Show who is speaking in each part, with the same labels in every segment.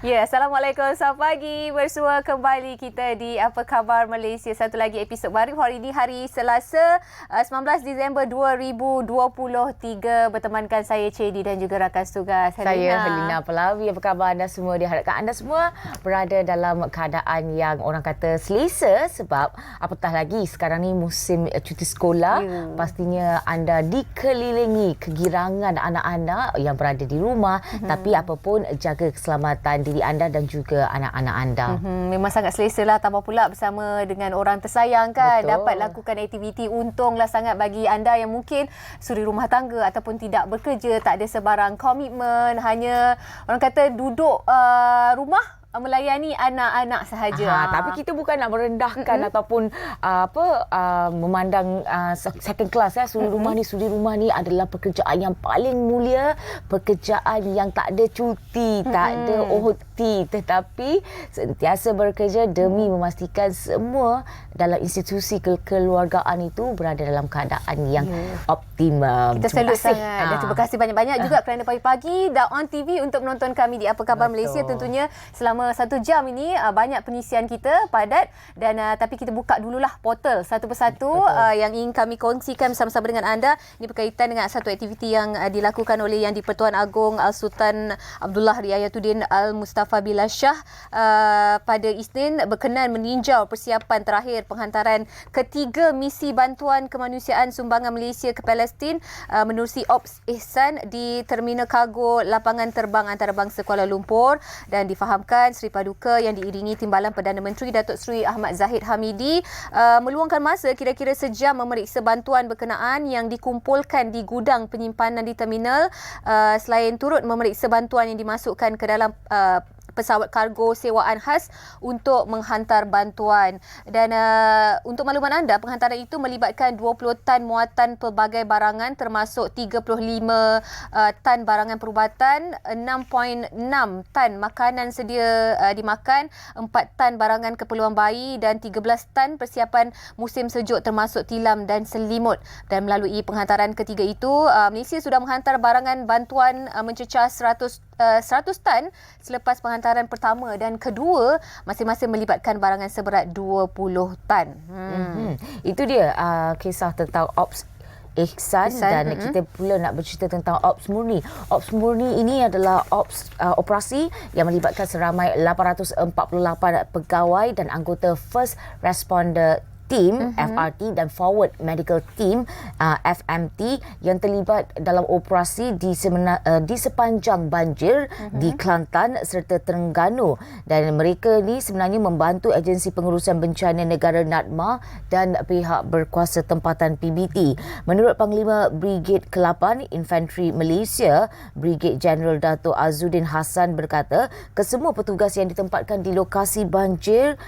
Speaker 1: Ya, Assalamualaikum. Selamat pagi. Bersua kembali kita di Apa Khabar Malaysia. Satu lagi episod baru. Hari ini hari Selasa, 19 Disember 2023. Bertemankan saya Cedi dan juga rakan tugas
Speaker 2: Saya Helena Pelawi. Apa khabar anda semua? Diharapkan anda semua berada dalam keadaan yang orang kata selesa, sebab apatah lagi sekarang ni musim cuti sekolah. Pastinya anda dikelilingi kegirangan anak-anak yang berada di rumah. Tapi apapun, jaga keselamatan diri anda dan juga anak-anak anda.
Speaker 1: Memang sangat selesa lah, tambah pula bersama dengan orang tersayang kan.
Speaker 2: Betul.
Speaker 1: Dapat lakukan aktiviti. Untunglah sangat bagi anda yang mungkin suri rumah tangga ataupun tidak bekerja, tak ada sebarang komitmen, hanya orang kata duduk rumah melayani anak-anak sahaja.
Speaker 2: Tapi kita bukan nak merendahkan ataupun memandang second class. Suri rumah ni adalah pekerjaan yang paling mulia, pekerjaan yang tak ada cuti, tak ada OT, tetapi sentiasa bekerja demi memastikan semua dalam institusi kekeluargaan itu berada dalam keadaan yang optimum.
Speaker 1: Kita salut sangat dan terima kasih banyak-banyak juga kerana pagi-pagi dah on TV untuk menonton kami di Apa Khabar Malaysia. Tentunya selama 1 jam ini banyak pengisian kita padat, dan tapi kita buka dululah portal satu persatu yang ingin kami kongsikan bersama-sama dengan anda. Ini berkaitan dengan satu aktiviti yang dilakukan oleh Yang di-Pertuan Agong Al-Sultan Abdullah Riayatuddin Al-Mustafa Billah Shah pada Isnin berkenan meninjau persiapan terakhir penghantaran ketiga misi bantuan kemanusiaan sumbangan Malaysia ke Palestin menerusi Ops Ihsan di Terminal Kargo Lapangan Terbang Antarabangsa Kuala Lumpur, dan difahamkan Seri Paduka yang diiringi Timbalan Perdana Menteri Datuk Seri Ahmad Zahid Hamidi meluangkan masa kira-kira sejam memeriksa bantuan berkenaan yang dikumpulkan di gudang penyimpanan di terminal, selain turut memeriksa bantuan yang dimasukkan ke dalam pesawat kargo sewaan khas untuk menghantar bantuan. Dan untuk makluman anda, penghantaran itu melibatkan 20 tan muatan pelbagai barangan termasuk 35 tan barangan perubatan, 6.6 tan makanan sedia dimakan, 4 tan barangan keperluan bayi dan 13 tan persiapan musim sejuk termasuk tilam dan selimut. Dan melalui penghantaran ketiga itu, Malaysia sudah menghantar barangan bantuan mencecah 100 tan selepas penghantaran pertama dan kedua masing-masing melibatkan barangan seberat 20 tan.
Speaker 2: Itu dia kisah tentang Ops Ihsan. Dan kita pula nak bercerita tentang Ops Murni. Ops Murni ini adalah operasi yang melibatkan seramai 848 pegawai dan anggota First Responder Team FRT dan Forward Medical Team FMT yang terlibat dalam operasi di sepanjang banjir di Kelantan serta Terengganu, dan mereka ni sebenarnya membantu Agensi Pengurusan Bencana Negara NADMA dan pihak berkuasa tempatan PBT. Menurut Panglima Brigade ke-8 Infanteri Malaysia, Brigade Jeneral Dato' Azuddin Hassan berkata, kesemua petugas yang ditempatkan di lokasi banjir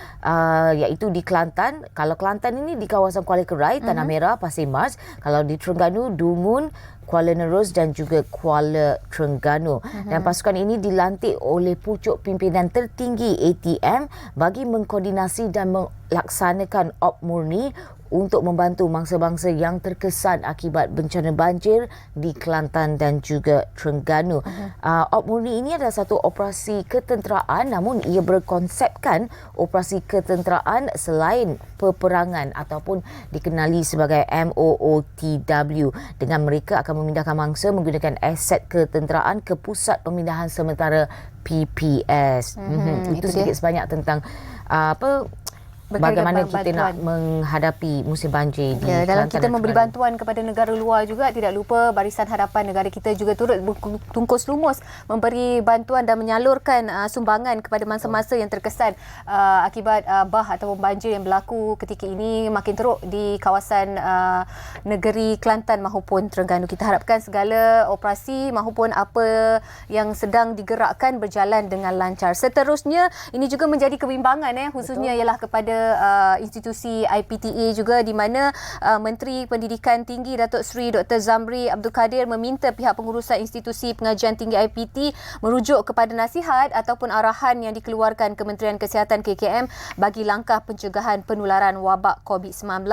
Speaker 2: iaitu di Kelantan. Kalau Kelantan ini di kawasan Kuala Kerai, Tanah Merah, Pasir Mas. Kalau di Terengganu, Dungun, Kuala Nerus dan juga Kuala Terengganu. Dan pasukan ini dilantik oleh pucuk pimpinan tertinggi ATM bagi mengkoordinasi dan melaksanakan Op Murni untuk membantu mangsa-mangsa yang terkesan akibat bencana banjir di Kelantan dan juga Terengganu. Op Murni ini adalah satu operasi ketenteraan, namun ia berkonsepkan operasi ketenteraan selain peperangan ataupun dikenali sebagai MOOTW. Dengan mereka akan memindahkan mangsa menggunakan aset ketenteraan ke Pusat Pemindahan Sementara PPS. Itu sedikit sebanyak tentang bagaimana kita nak menghadapi musim banjir di
Speaker 1: dalam
Speaker 2: Kelantan.
Speaker 1: kita memberi bantuan kepada negara luar juga, tidak lupa Barisan Hadapan negara kita juga turut tungkus lumus memberi bantuan dan menyalurkan sumbangan kepada mangsa-mangsa yang terkesan akibat bah ataupun banjir yang berlaku ketika ini makin teruk di kawasan negeri Kelantan maupun Terengganu. Kita harapkan segala operasi maupun apa yang sedang digerakkan berjalan dengan lancar. Seterusnya, ini juga menjadi kebimbangan khususnya ialah kepada institusi IPTA juga, di mana Menteri Pendidikan Tinggi Datuk Seri Dr. Zamri Abdul Kadir meminta pihak pengurusan institusi pengajian tinggi IPT merujuk kepada nasihat ataupun arahan yang dikeluarkan Kementerian Kesihatan KKM bagi langkah pencegahan penularan wabak COVID-19,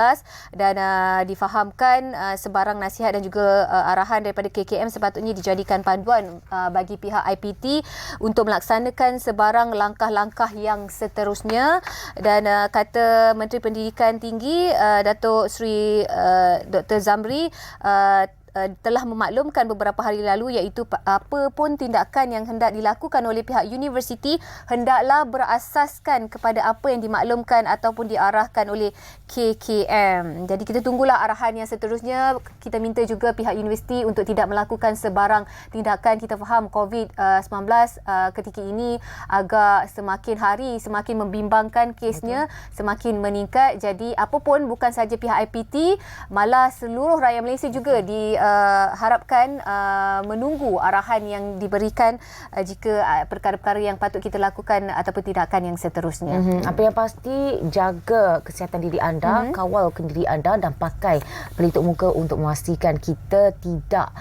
Speaker 1: dan difahamkan sebarang nasihat dan juga arahan daripada KKM sepatutnya dijadikan panduan bagi pihak IPT untuk melaksanakan sebarang langkah-langkah yang seterusnya. Dan kata Menteri Pendidikan Tinggi Datuk Seri Dr. Zamri telah memaklumkan beberapa hari lalu, iaitu apa pun tindakan yang hendak dilakukan oleh pihak universiti hendaklah berasaskan kepada apa yang dimaklumkan ataupun diarahkan oleh KKM. Jadi kita tunggulah arahan yang seterusnya. Kita minta juga pihak universiti untuk tidak melakukan sebarang tindakan. Kita faham COVID-19 ketika ini agak semakin hari semakin membimbangkan kesnya, semakin meningkat. Jadi apa pun, bukan saja pihak IPT, malah seluruh rakyat Malaysia juga harapkan menunggu arahan yang diberikan jika perkara-perkara yang patut kita lakukan ataupun tindakan yang seterusnya.
Speaker 2: Apa yang pasti, jaga kesihatan diri anda, kawal diri anda dan pakai pelitup muka untuk memastikan kita tidak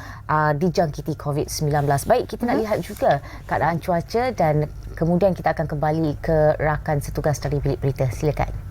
Speaker 2: dijangkiti COVID-19. Baik, kita nak lihat juga keadaan cuaca dan kemudian kita akan kembali ke rakan setugas dari Bilik Berita. Silakan.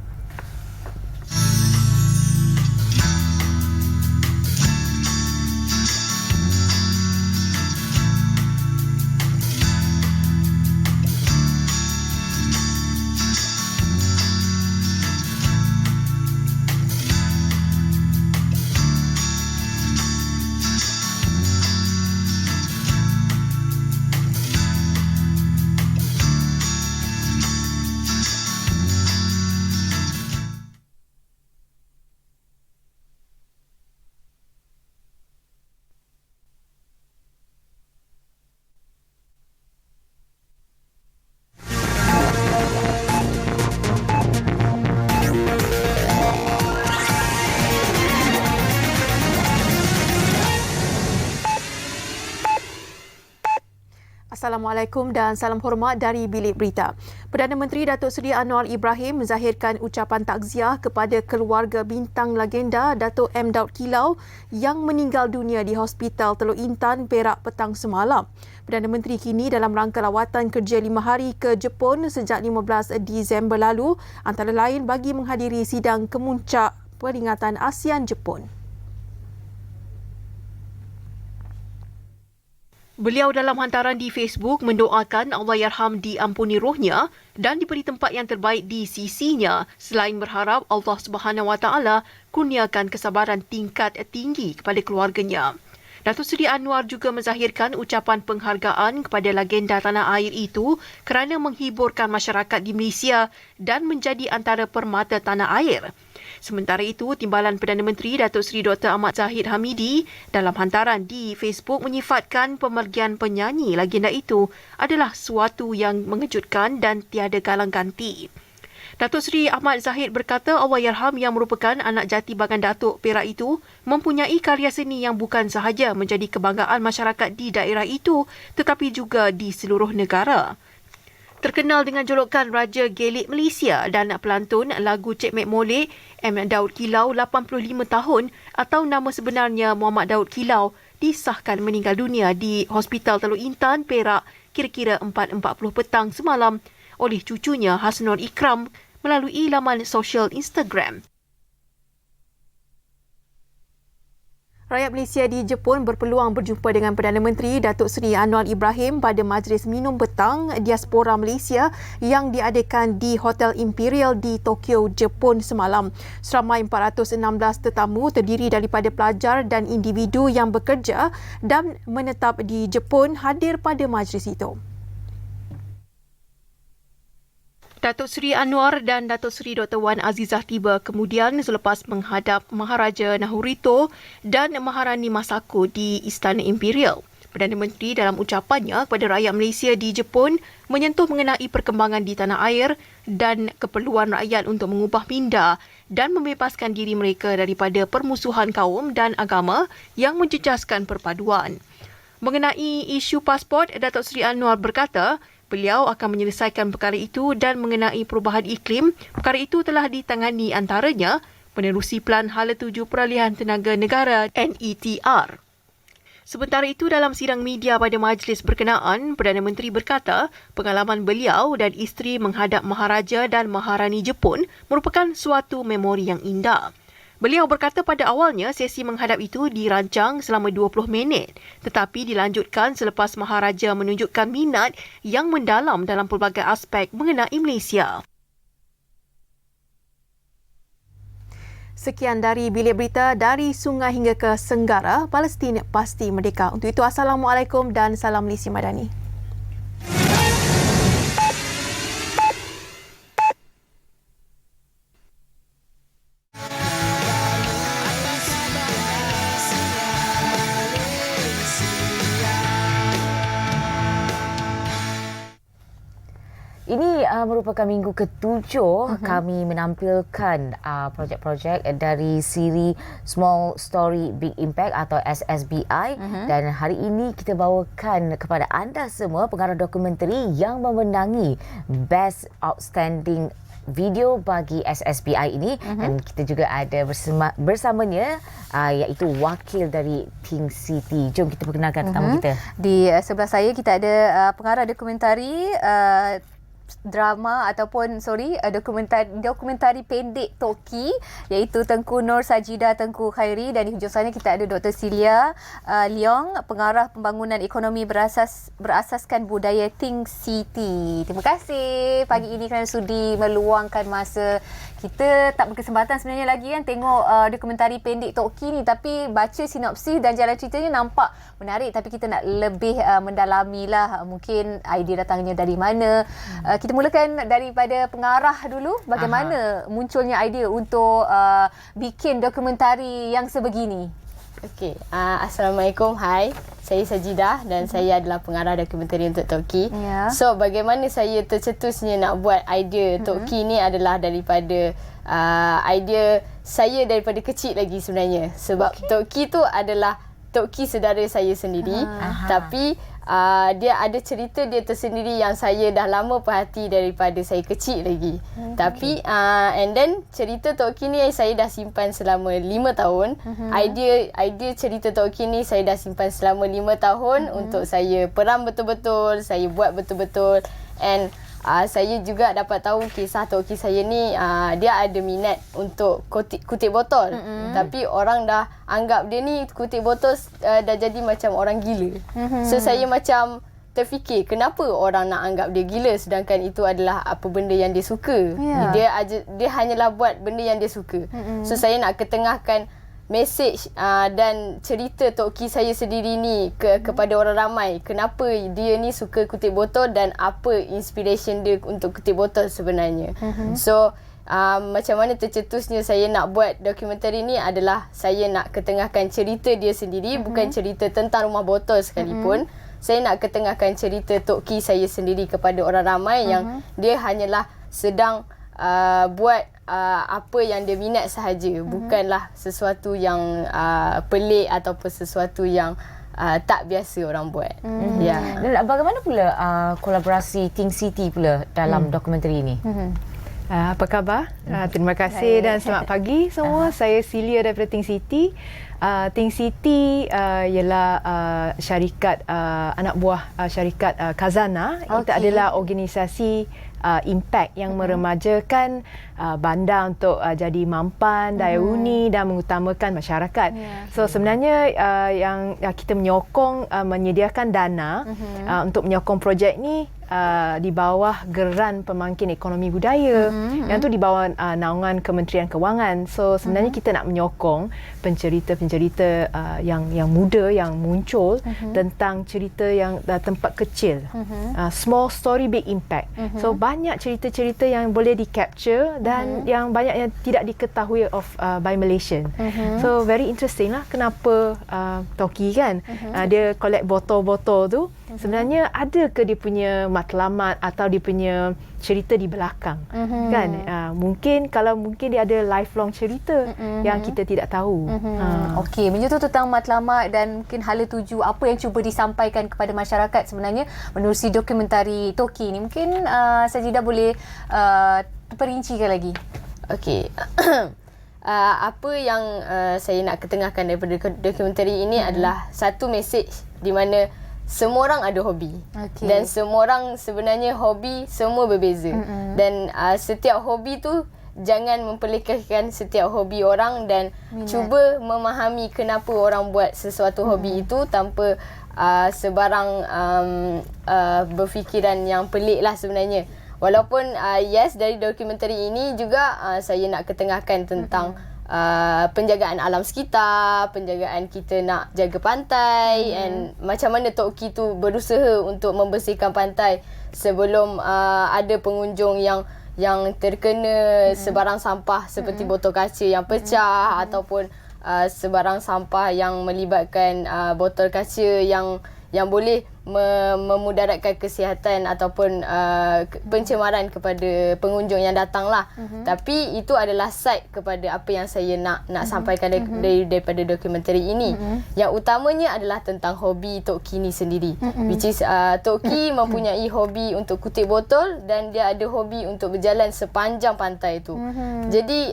Speaker 3: Assalamualaikum dan salam hormat dari Bilik Berita. Perdana Menteri Datuk Seri Anwar Ibrahim menzahirkan ucapan takziah kepada keluarga bintang legenda Datuk M. Daud Kilau yang meninggal dunia di Hospital Teluk Intan, Perak petang semalam. Perdana Menteri kini dalam rangka lawatan kerja 5 hari ke Jepun sejak 15 Disember lalu, antara lain bagi menghadiri sidang kemuncak peringatan ASEAN Jepun. Beliau dalam hantaran di Facebook mendoakan Allahyarham diampuni rohnya dan diberi tempat yang terbaik di sisinya, selain berharap Allah SWT kurniakan kesabaran tingkat tinggi kepada keluarganya. Datuk Seri Anwar juga menzahirkan ucapan penghargaan kepada legenda tanah air itu kerana menghiburkan masyarakat di Malaysia dan menjadi antara permata tanah air. Sementara itu, Timbalan Perdana Menteri Datuk Seri Dr. Ahmad Zahid Hamidi dalam hantaran di Facebook menyifatkan pemergian penyanyi legenda itu adalah suatu yang mengejutkan dan tiada galang ganti. Datuk Seri Ahmad Zahid berkata Allahyarham yang merupakan anak jati Bagan Datuk Perak itu mempunyai karya seni yang bukan sahaja menjadi kebanggaan masyarakat di daerah itu tetapi juga di seluruh negara. Terkenal dengan julukan Raja Gelik Malaysia dan pelantun lagu Cik Mek Molek, M. Daud Kilau 85 tahun atau nama sebenarnya Muhammad Daud Kilau disahkan meninggal dunia di Hospital Teluk Intan, Perak kira-kira 4.40 petang semalam oleh cucunya Hasnur Ikram melalui laman sosial Instagram. Rakyat Malaysia di Jepun berpeluang berjumpa dengan Perdana Menteri Datuk Seri Anwar Ibrahim pada majlis minum petang Diaspora Malaysia yang diadakan di Hotel Imperial di Tokyo, Jepun semalam. Seramai 416 tetamu terdiri daripada pelajar dan individu yang bekerja dan menetap di Jepun hadir pada majlis itu. Datuk Seri Anwar dan Datuk Seri Dr. Wan Azizah tiba kemudian selepas menghadap Maharaja Naruhito dan Maharani Masako di Istana Imperial. Perdana Menteri dalam ucapannya kepada rakyat Malaysia di Jepun menyentuh mengenai perkembangan di tanah air dan keperluan rakyat untuk mengubah minda dan membebaskan diri mereka daripada permusuhan kaum dan agama yang menjejaskan perpaduan. Mengenai isu pasport, Datuk Seri Anwar berkata, Beliau akan menyelesaikan perkara itu dan mengenai perubahan iklim, perkara itu telah ditangani antaranya menerusi Pelan Hala 7 Peralihan Tenaga Negara NETR. Sementara itu, dalam sidang media pada majlis berkenaan, Perdana Menteri berkata pengalaman beliau dan isteri menghadap Maharaja dan Maharani Jepun merupakan suatu memori yang indah. Beliau berkata pada awalnya sesi menghadap itu dirancang selama 20 minit tetapi dilanjutkan selepas Maharaja menunjukkan minat yang mendalam dalam pelbagai aspek mengenai Malaysia. Sekian dari Bilik Berita dari Sungai hingga ke Senggara, Palestin pasti merdeka. Untuk itu, Assalamualaikum dan salam Malaysia Madani.
Speaker 2: Ini merupakan minggu ke-7 kami menampilkan projek-projek dari siri Small Story Big Impact atau SSBI dan hari ini kita bawakan kepada anda semua pengarah dokumentari yang memenangi Best Outstanding Video bagi SSBI ini dan kita juga ada bersamanya iaitu wakil dari Think City. Jom kita perkenalkan tetamu kita.
Speaker 1: Di sebelah saya kita ada pengarah dokumentari dokumentari pendek Toki iaitu Tengku Nur Sajida Tengku Khairi, dan di hujung sana kita ada Dr. Celia Leong, pengarah pembangunan ekonomi berasaskan budaya Think City. Terima kasih pagi ini kerana sudi meluangkan masa. Kita tak berkesempatan sebenarnya lagi kan tengok dokumentari pendek Toki ni, tapi baca sinopsis dan jalan ceritanya nampak menarik, tapi kita nak lebih mendalami lah mungkin idea datangnya dari mana. Kita mulakan daripada pengarah dulu. Bagaimana munculnya idea untuk bikin dokumentari yang sebegini?
Speaker 4: Okey, Assalamualaikum. Hai, saya Sajidah dan saya adalah pengarah dokumentari untuk Toki. So, bagaimana saya tercetusnya nak buat idea Toki ni adalah daripada idea saya daripada kecil lagi sebenarnya. Sebab Toki tu adalah Toki saudara saya sendiri. Tapi dia ada cerita dia tersendiri yang saya dah lama perhati daripada saya kecil lagi. Tapi and then cerita Toki ni saya dah simpan selama 5 tahun. Idea cerita Toki ni saya dah simpan selama 5 tahun untuk saya peram betul-betul, saya buat betul-betul, and saya juga dapat tahu kisah Toki saya ni dia ada minat untuk kutip botol. Tapi orang dah anggap dia ni kutip botol dah jadi macam orang gila. So saya macam terfikir kenapa orang nak anggap dia gila sedangkan itu adalah apa benda yang dia suka. Dia hanyalah buat benda yang dia suka. So saya nak ketengahkan mesej dan cerita Toki saya sendiri ni kepada orang ramai. Kenapa dia ni suka kutip botol dan apa inspiration dia untuk kutip botol sebenarnya. So macam mana tercetusnya saya nak buat dokumentari ni adalah saya nak ketengahkan cerita dia sendiri, bukan cerita tentang rumah botol sekalipun. Saya nak ketengahkan cerita Toki saya sendiri kepada orang ramai yang dia hanyalah sedang buat apa yang dia minat sahaja, bukanlah sesuatu yang pelik ataupun sesuatu yang tak biasa orang buat.
Speaker 2: Dan bagaimana pula kolaborasi Think City pula dalam dokumentari ini?
Speaker 5: Apa khabar? Terima kasih dan selamat pagi semua. Saya Celia daripada Think City. Think City ialah syarikat anak buah syarikat Khazanah. Itu adalah organisasi impact yang meremajakan bandar untuk jadi mampan, daya uni dan mengutamakan masyarakat. So sebenarnya yang kita menyokong menyediakan dana untuk menyokong projek ni di bawah Geran Pemangkin Ekonomi Budaya yang tu di bawah naungan Kementerian Kewangan. So sebenarnya kita nak menyokong pencerita-pencerita yang muda yang muncul tentang cerita yang tempat kecil. Small story big impact. So banyak cerita-cerita yang boleh di-capture dan yang banyak yang tidak diketahui by Malaysian. So very interesting lah kenapa Toki kan dia collect botol-botol tu. sebenarnya ada ke dia punya matlamat atau dia punya cerita di belakang, kan? Mungkin dia ada lifelong cerita yang kita tidak tahu.
Speaker 1: Okey, menyentuh tentang matlamat dan mungkin hala tuju apa yang cuba disampaikan kepada masyarakat sebenarnya menerusi dokumentari Toki ni. Mungkin Sajidah boleh perincikan lagi.
Speaker 4: Okey. Apa yang saya nak ketengahkan daripada dokumentari ini adalah satu mesej di mana semua orang ada hobi. Dan semua orang sebenarnya hobi semua berbeza. Dan setiap hobi tu jangan memperlekehkan setiap hobi orang dan cuba memahami kenapa orang buat sesuatu hobi itu tanpa sebarang berfikiran yang pelik lah sebenarnya. Walaupun yes, dari dokumentari ini juga saya nak ketengahkan tentang penjagaan alam sekitar, penjagaan kita nak jaga pantai and macam mana Tok Ki tu berusaha untuk membersihkan pantai sebelum ada pengunjung yang terkena sebarang sampah seperti botol kaca yang pecah ataupun sebarang sampah yang melibatkan botol kaca yang boleh memudaratkan kesihatan ataupun pencemaran kepada pengunjung yang datang lah. Tapi itu adalah side kepada apa yang saya nak sampaikan daripada dokumentari ini. Yang utamanya adalah tentang hobi Tok Ki ni sendiri. Which is Tok Ki mempunyai hobi untuk kutip botol dan dia ada hobi untuk berjalan sepanjang pantai tu. Jadi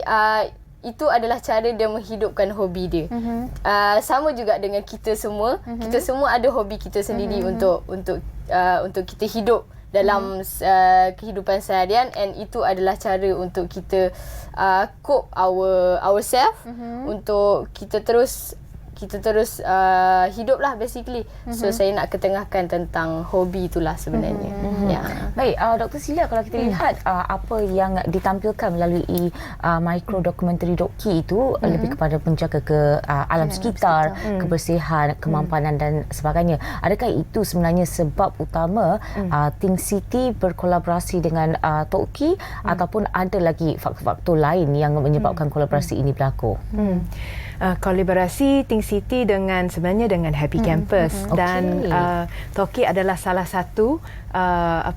Speaker 4: itu adalah cara dia menghidupkan hobi dia. Sama juga dengan kita semua. Kita semua ada hobi kita sendiri untuk kita hidup dalam kehidupan seharian, and itu adalah cara untuk kita cope ourselves untuk kita terus hidup lah basically. So saya nak ketengahkan tentang hobi itulah sebenarnya.
Speaker 2: Baik, Dr. Celia, kalau kita lihat apa yang ditampilkan melalui micro dokumentari Tok Ki itu lebih kepada menjaga alam sekitar, kebersihan, kemampanan dan sebagainya. Adakah itu sebenarnya sebab utama Think City berkolaborasi dengan Tok Ki ataupun ada lagi faktor-faktor lain yang menyebabkan kolaborasi ini berlaku?
Speaker 5: Kolaborasi Think City sebenarnya dengan Happy Campus dan Tok Ki adalah salah satu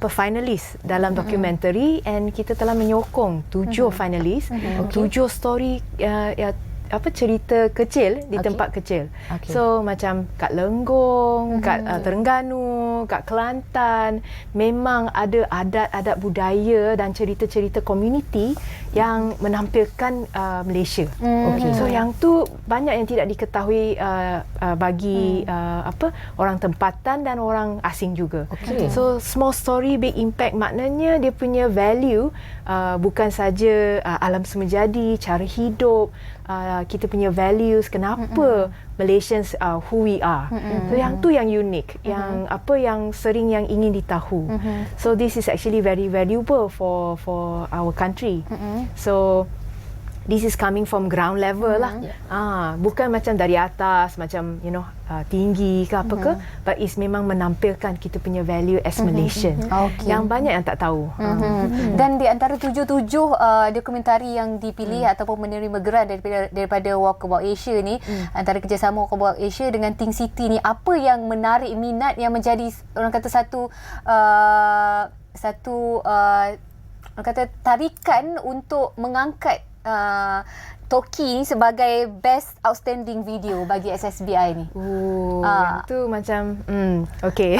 Speaker 5: finalis dalam dokumentari, and kita telah menyokong 7 finalis, 7 story cerita kecil di tempat kecil. So macam kat Lenggong, kat Terengganu, kat Kelantan, memang ada adat-adat budaya dan cerita-cerita komuniti yang menampilkan Malaysia. So yang tu banyak yang tidak diketahui bagi orang tempatan dan orang asing juga. So small story big impact, maknanya dia punya value bukan saja alam semajadi, cara hidup, kita punya values, kenapa Malaysians who we are. So yang tu yang unik, yang yang sering yang ingin ditahu. So this is actually very valuable for our country. So this is coming from ground level lah. Bukan macam dari atas, macam tinggi ke apa ke, but is memang menampilkan kita punya value as Malaysian. Yang banyak yang tak tahu.
Speaker 1: Dan di antara 7 dokumentari yang dipilih ataupun menerima geran daripada Walkabout Asia ni, antara kerjasama Walkabout Asia dengan Think City ni, apa yang menarik minat yang menjadi orang kata satu orang kata tarikan untuk mengangkat Tok Ki ni sebagai best outstanding video bagi SSBI ni?
Speaker 5: Yang tu macam okey.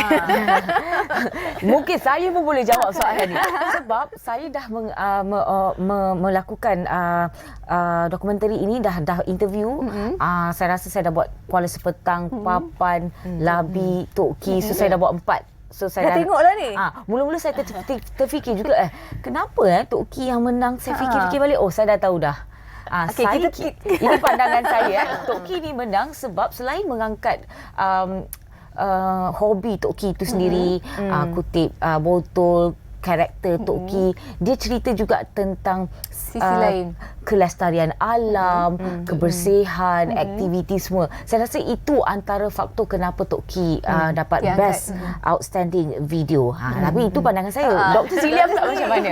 Speaker 2: Mungkin saya pun boleh jawab soalan ni sebab saya dah melakukan dokumentari ini, dah interview. Saya rasa saya dah buat Kuala Sepetang, Papan, Labi, Tok Ki. So saya dah buat 4. So saya
Speaker 1: dah tengoklah ni.
Speaker 2: Mula-mula saya terfikir juga kenapa Tok Ki yang menang. Saya fikir-fikir balik, saya dah tahu dah. Ini pandangan saya. Tok Ki ni menang sebab selain mengangkat hobi Tok Ki itu sendiri, kutip botol, karakter Tok Ki, dia cerita juga tentang
Speaker 1: sisi lain,
Speaker 2: kelestarian alam, kebersihan, aktiviti semua. Saya rasa itu antara faktor kenapa Tok Ki dapat best outstanding video. Tapi itu pandangan saya. Dr. Celia pula macam mana?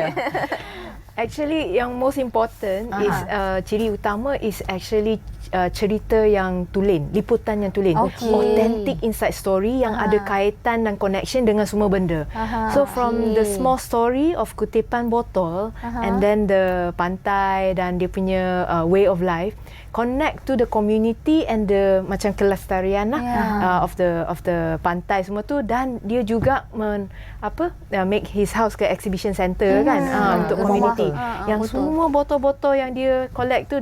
Speaker 5: Actually, yang most important is ciri utama is actually cerita yang tulen, liputan yang tulen. Authentic inside story yang ada kaitan dan connection dengan semua benda. So from the small story of kutipan botol and then the pantai dan dia punya way of life, connect to the community and the macam kelestarian of the pantai semua tu, dan dia juga make his house ke exhibition center kan untuk community. Yang semua botol-botol yang dia collect tu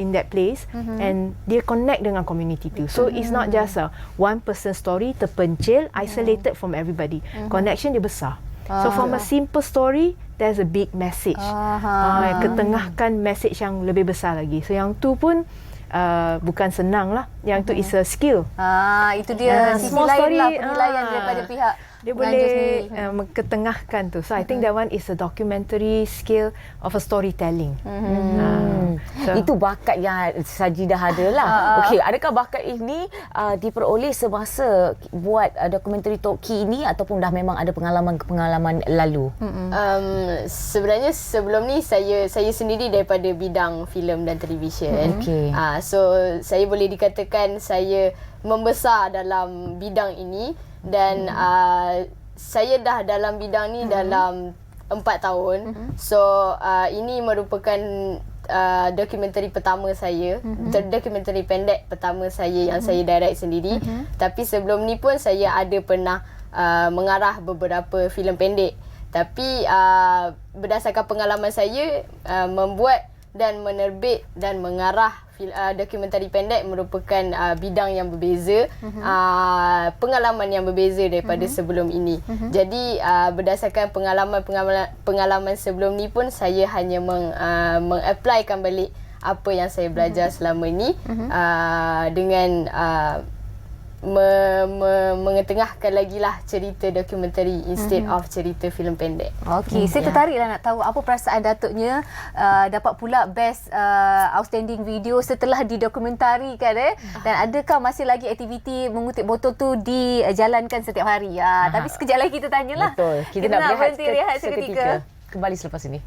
Speaker 5: in that place and dia connect dengan community tu. So it's not just a one person story terpencil isolated from everybody. Connection dia besar. So from a simple story, there's a big message. Ketengahkan message yang lebih besar lagi. So yang tu pun bukan senang lah. Yang tu is a skill.
Speaker 1: Itu dia sisi lain lah penilaian daripada pihak
Speaker 5: dia boleh ketengahkan tu. So I think that one is a documentary skill of a storytelling.
Speaker 2: So, itu bakat yang Sajidah ada lah. Okey, adakah bakat ini diperoleh semasa buat dokumentari Toki ini ataupun dah memang ada pengalaman-pengalaman lalu?
Speaker 4: Sebenarnya sebelum ni saya sendiri daripada bidang filem dan televisyen. So saya boleh dikatakan saya membesar dalam bidang ini. Dan saya dah dalam bidang ni dalam 4 tahun. So ini merupakan dokumentari pertama saya, dokumentari pendek pertama saya yang saya direct sendiri. Tapi sebelum ni pun saya ada pernah mengarah beberapa filem pendek. Tapi berdasarkan pengalaman saya membuat dan menerbit dan mengarah dokumentari pendek merupakan bidang yang berbeza, pengalaman yang berbeza daripada sebelum ini. Jadi berdasarkan pengalaman sebelum ni pun saya hanya mengapplykan balik apa yang saya belajar selama ini dengan mengetengahkan lagi lah cerita dokumentari instead of cerita filem pendek.
Speaker 1: Okey, saya tertariklah nak tahu apa perasaan Datuknya dapat pula best outstanding video setelah didokumentarikan dan adakah masih lagi aktiviti mengutip botol tu dijalankan setiap hari? Tapi sekejap lagi kita tanyalah.
Speaker 2: Betul. Kita nak
Speaker 1: berhenti rehat seketika.
Speaker 2: Kembali selepas ini.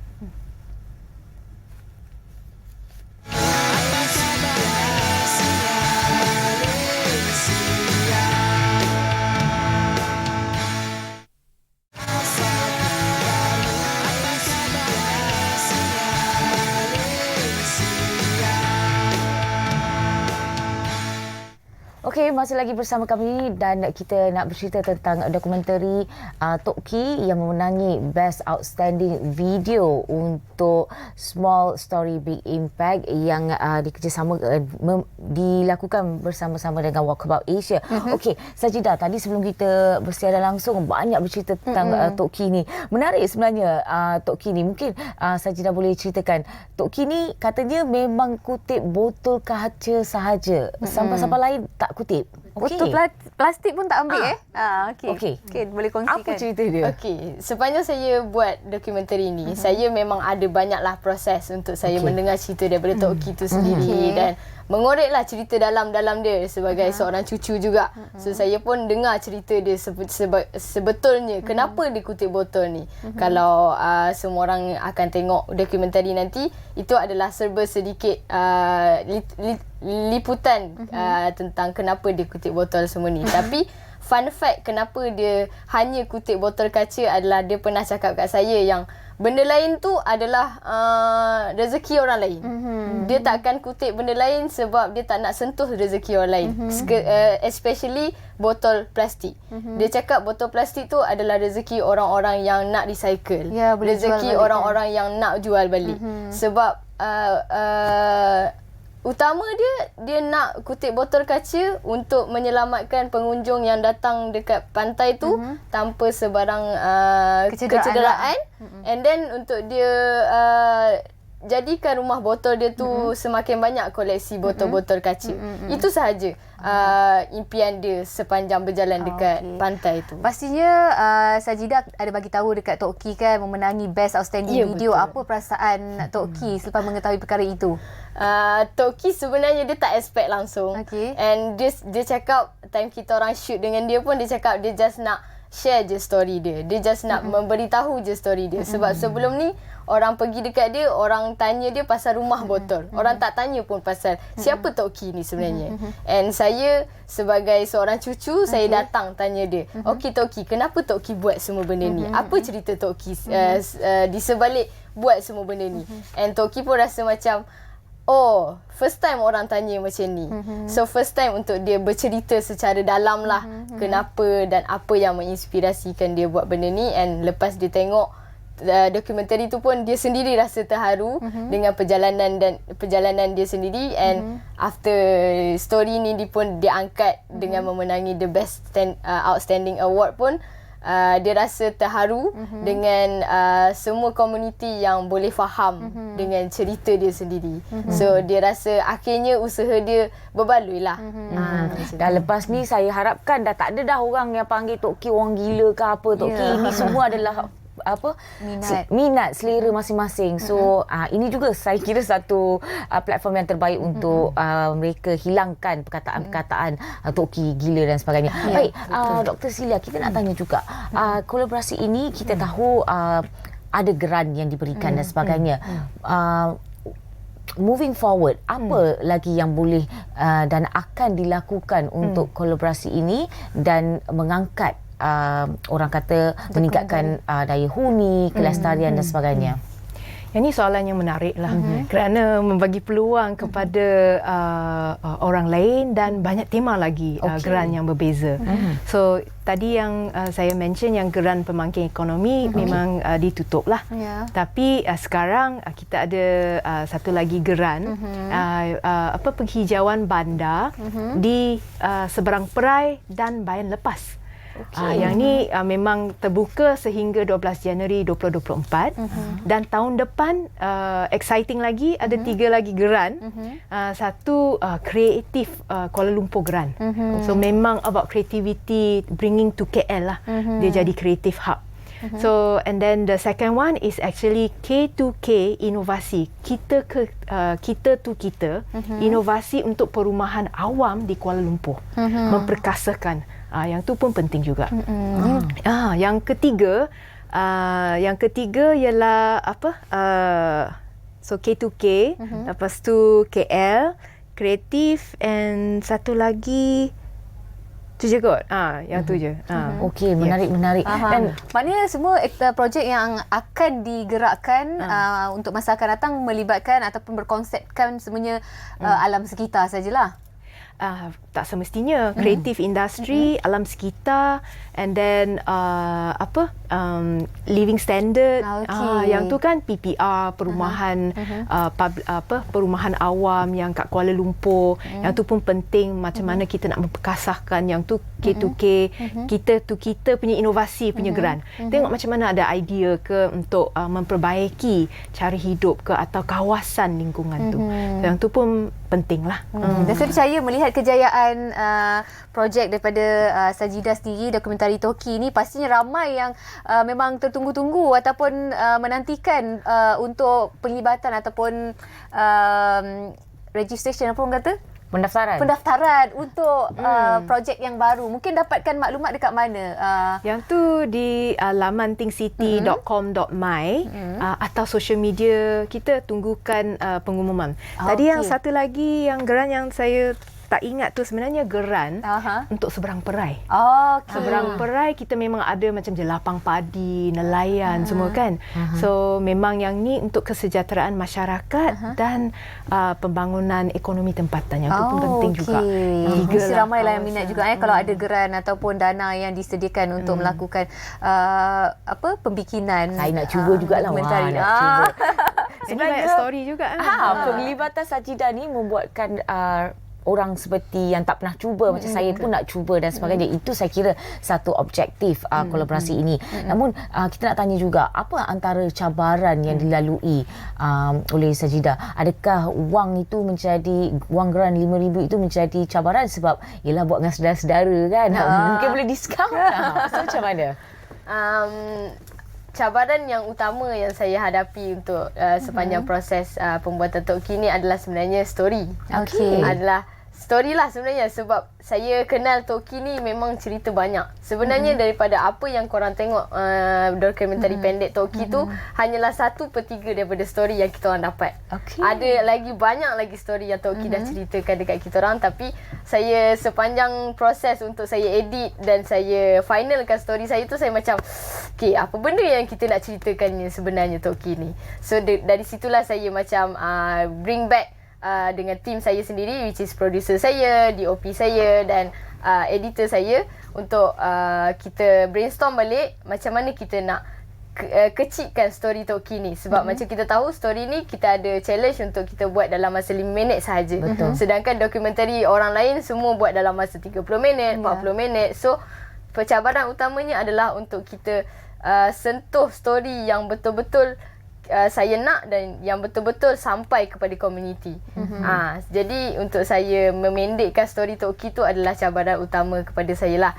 Speaker 2: Okey, masih lagi bersama kami dan kita nak bercerita tentang dokumentari Toki yang memenangi Best Outstanding Video untuk Small Story Big Impact yang dilakukan bersama-sama dengan Walkabout Asia. Okey, Sajidah, tadi sebelum kita bersiaran langsung banyak bercerita tentang Toki ni. Menarik sebenarnya Toki ni. Mungkin Sajidah boleh ceritakan. Toki ni katanya memang kutip botol kaca sahaja. Sampah-sampah lain tak kutip.
Speaker 1: Botol plastik pun tak ambil Okey, boleh kongsikan.
Speaker 2: Apa cerita dia?
Speaker 4: Okey, sepanjang saya buat dokumentari ni, saya memang ada banyaklah proses untuk saya mendengar cerita daripada Toki tu sendiri dan mengoreklah cerita dalam-dalam dia sebagai seorang cucu juga. So saya pun dengar cerita dia sebetulnya kenapa dia kutip botol ni. Kalau semua orang akan tengok dokumentari nanti, itu adalah serba sedikit liputan tentang kenapa dia kutip botol semua ni. Tapi fun fact kenapa dia hanya kutip botol kaca adalah dia pernah cakap kat saya yang benda lain tu adalah rezeki orang lain. Dia tak akan kutip benda lain sebab dia tak nak sentuh rezeki orang lain. Especially botol plastik. Dia cakap botol plastik tu adalah rezeki orang-orang yang nak recycle. Rezeki orang-orang yang nak jual balik. Sebab utama dia nak kutip botol kaca untuk menyelamatkan pengunjung yang datang dekat pantai tu tanpa sebarang kecederaan. And then untuk dia jadikan rumah botol dia tu semakin banyak koleksi botol-botol kaca. Itu sahaja impian dia sepanjang berjalan dekat pantai tu.
Speaker 1: Pastinya Sajidah ada bagi tahu dekat Toki kan memenangi Best Outstanding Video. Betul. Apa perasaan Toki selepas mengetahui perkara itu?
Speaker 4: Toki sebenarnya dia tak expect langsung. And dia cakap time kita orang shoot dengan dia pun dia cakap dia just nak share je story dia. Dia just nak memberitahu je story dia. Sebab sebelum ni orang pergi dekat dia, orang tanya dia pasal rumah botol. Orang tak tanya pun pasal siapa Tok Ki ni sebenarnya. And saya sebagai seorang cucu, saya datang tanya dia, okey Tok Ki, kenapa Tok Ki buat semua benda ni? Apa cerita Tok Ki di sebalik buat semua benda ni? And Tok Ki pun rasa macam, oh, first time orang tanya macam ni. So first time untuk dia bercerita secara dalam lah kenapa dan apa yang menginspirasikan dia buat benda ni. And lepas dia tengok dokumentari tu pun dia sendiri rasa terharu dengan perjalanan dia sendiri. And after story ni dia pun dia angkat dengan memenangi the best outstanding award pun. Dia rasa terharu dengan semua komuniti yang boleh faham dengan cerita dia sendiri. So dia rasa akhirnya usaha dia berbaloi lah.
Speaker 2: Dan lepas ni saya harapkan dah tak ada dah orang yang panggil Tok Ki orang gila ke apa. Tok Ki ini semua adalah minat selera masing-masing. So ini juga saya kira satu platform yang terbaik untuk mereka hilangkan perkataan-perkataan Tok Ki gila dan sebagainya. Baik, Dr. Celia, kita nak tanya juga kolaborasi ini kita tahu ada geran yang diberikan dan sebagainya. Moving forward, apa lagi yang boleh dan akan dilakukan untuk kolaborasi ini dan mengangkat orang kata meningkatkan daya huni, kelestarian dan sebagainya?
Speaker 5: Yang ini soalan yang menarik lah kerana membagi peluang kepada orang lain dan banyak tema lagi geran yang berbeza. So tadi yang saya mention yang geran pembangkit ekonomi memang ditutup lah. Tapi sekarang kita ada satu lagi geran penghijauan bandar di seberang perai dan bayan lepas. Yang ni memang terbuka sehingga 12 Januari 2024 dan tahun depan exciting lagi ada 3 lagi geran. Satu kreatif Kuala Lumpur Geran. So memang about creativity bringing to KL lah. Dia jadi creative hub. So and then the second one is actually K2K inovasi. Kita to kita inovasi untuk perumahan awam di Kuala Lumpur. Memperkasakan. Yang tu pun penting juga. Yang ketiga ialah apa? So K2K, lepas tu KL, kreatif, and satu lagi tu je kot. Yang tu je.
Speaker 2: Okey, menarik.
Speaker 1: Dan maknanya semua projek yang akan digerakkan untuk masa akan datang melibatkan ataupun berkonsepkan semuanya alam sekitar sajalah.
Speaker 5: Tak semestinya kreatif industri, alam sekitar, and then living standard. Yang tu kan PPR, perumahan perumahan awam yang kat Kuala Lumpur. Yang tu pun penting macam mana kita nak memperkasahkan. Yang tu K2K, kita punya inovasi punya geran. Tengok macam mana ada idea ke untuk memperbaiki cara hidup ke atau kawasan lingkungan tu. Yang tu pun penting lah.
Speaker 1: Dan saya percaya melihat kejayaan projek daripada Sajidah sendiri, dokumentari Tok Ki ni, pastinya ramai yang memang tertunggu-tunggu ataupun menantikan untuk penglibatan ataupun registration, apa orang kata? Pendaftaran untuk projek yang baru. Mungkin dapatkan maklumat dekat mana?
Speaker 5: Yang tu di laman thinkcity.com.my atau social media kita tunggukan pengumuman. Tadi yang satu lagi yang geran yang saya tak ingat tu sebenarnya geran untuk seberang perai. Seberang perai kita memang ada macam jelapang padi, nelayan semua kan. So memang yang ni untuk kesejahteraan masyarakat dan pembangunan ekonomi tempatan. Yang tu pun penting juga.
Speaker 1: Mesti ramai lah yang minat juga kalau ada geran ataupun dana yang disediakan untuk melakukan pembikinan.
Speaker 2: Saya nak cuba jugalah.
Speaker 1: Dokumentari.
Speaker 2: Nak cuba.
Speaker 5: Sebenarnya story juga.
Speaker 2: Penglibatan Sajidah ni membuatkan orang seperti yang tak pernah cuba macam saya pun nak cuba dan sebagainya. Itu saya kira satu objektif kolaborasi ini. Namun kita nak tanya juga, apa antara cabaran yang dilalui oleh Sajidah? Adakah wang geran 5,000 itu menjadi cabaran sebab ialah buat dengan saudara-saudara kan? Mungkin boleh diskaun. So macam mana?
Speaker 4: Cabaran yang utama yang saya hadapi untuk sepanjang proses pembuatan Tok Ki ni adalah sebenarnya story. Adalah story lah sebenarnya, sebab saya kenal Toki ni memang cerita banyak. Sebenarnya daripada apa yang korang tengok dokumentari pendek Toki tu hanyalah 1/3 daripada story yang kita orang dapat.
Speaker 2: Okey.
Speaker 4: Ada lagi banyak lagi story yang Toki dah ceritakan dekat kita orang, tapi saya sepanjang proses untuk saya edit dan saya finalkan story saya tu, saya macam okay, apa benda yang kita nak ceritakannya sebenarnya Toki ni. So dari situlah saya macam bring back dengan tim saya sendiri, which is producer saya, DOP saya dan editor saya, untuk kita brainstorm balik macam mana kita nak kecilkan story Toki ni. Sebab macam kita tahu story ni kita ada challenge untuk kita buat dalam masa 5 minit sahaja. Sedangkan dokumentari orang lain semua buat dalam masa 30 minit, 40 minit. So pencabaran utamanya adalah untuk kita sentuh story yang betul-betul saya nak dan yang betul-betul sampai kepada komuniti. Jadi untuk saya memendekkan story Toki tu adalah cabaran utama kepada saya lah.